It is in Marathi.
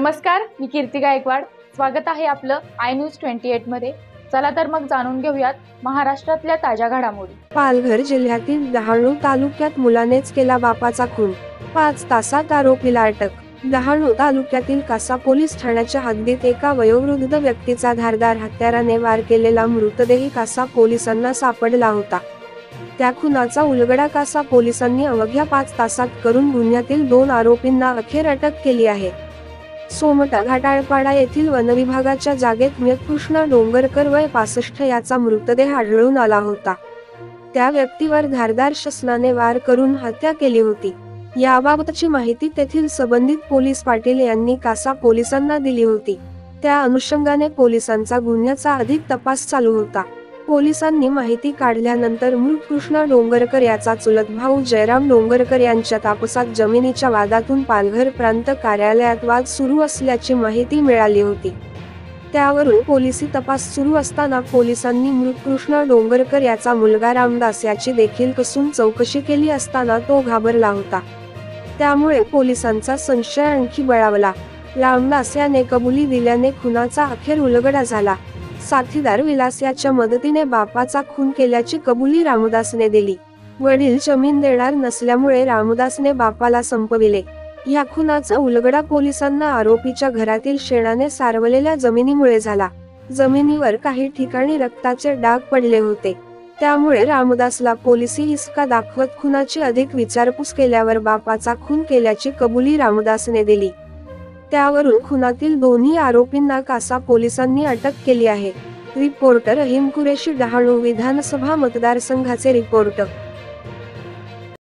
नमस्कार, मी कीर्ती गायकवाड। स्वागत आहे आपलं आय न्यूज 28 मध्ये। चला तर मग जाणून घेऊयात महाराष्ट्रातल्या ताज्या घडामोडी। पालघर जिल्ह्यातील डहाणू तालुक्यात मुलानेच केला बापाचा खून, 5 तासात आरोपीला अटक। डहाणू तालुक्यातील कासा पोलीस ठाण्याच्या हद्दीत एका वयोवृद्ध व्यक्तीचा धारदार हत्याराने वार केलेला मृतदेह कासा पोलिसांना सापडला होता। त्या खुनाचा उलगडा कासा पोलिसांनी अवघ्या 5 तासात करून गुन्ह्यातील 2 आरोपींना अखेर अटक केली आहे। सोमटा घाटाळपाडा येथील वनविभागाच्या जागेत मृतकृष्ण डोंगरकर वय 65 याचा मृतदेह आढळून आला होता। त्या व्यक्तीवर धारदार शस्त्राने वार करून हत्या केली होती। याबाबतची माहिती तेथील संबंधित पोलीस पाटील यांनी कासा पोलिसांना दिली होती। त्या अनुषंगाने पोलिसांचा गुन्ह्याचा अधिक तपास चालू होता। पोलिसांनी माहिती काढल्यानंतर मृतकृष्ण डोंगरकर याचा चुलत भाऊ जयराम डोंगरकर यांच्यात आपसात जमिनीच्या वादातून पालघर प्रांत कार्यालयात वाद सुरू असल्याची माहिती मिळाली होती। त्यावरून पोलिसी तपास सुरू असताना पोलिसांनी मृतकृष्ण डोंगरकर याचा मुलगा रामदास याची देखील कसून चौकशी केली असताना तो घाबरला होता। त्यामुळे पोलिसांचा संशय आणखी बळावला। रामदास याने कबुली दिल्याने खुनाचा अखेर उलगडा झाला। साथीदार विलास याच्या मदतीने बापाचा खून केल्याची कबुली रामदासने दिली। वडील जमीन देणार नसल्यामुळे रामदासने बापाला संपविले। या खुनाचा उलगडा पोलिसांना आरोपीच्या घरातील शेणाने सारवलेल्या जमिनीमुळे झाला। जमिनीवर काही ठिकाणी रक्ताचे डाग पडले होते। त्यामुळे रामदासला पोलिसी हिसका दाखवत खुनाची अधिक विचारपूस केल्यावर बापाचा खून केल्याची कबुली रामदासने दिली। त्यावरून खुनातील दोन्ही आरोपींना कासा पोलिसांनी अटक केली आहे। रिपोर्टर रहीम कुरेशी, डहाणू विधानसभा मतदारसंघाचे रिपोर्टर।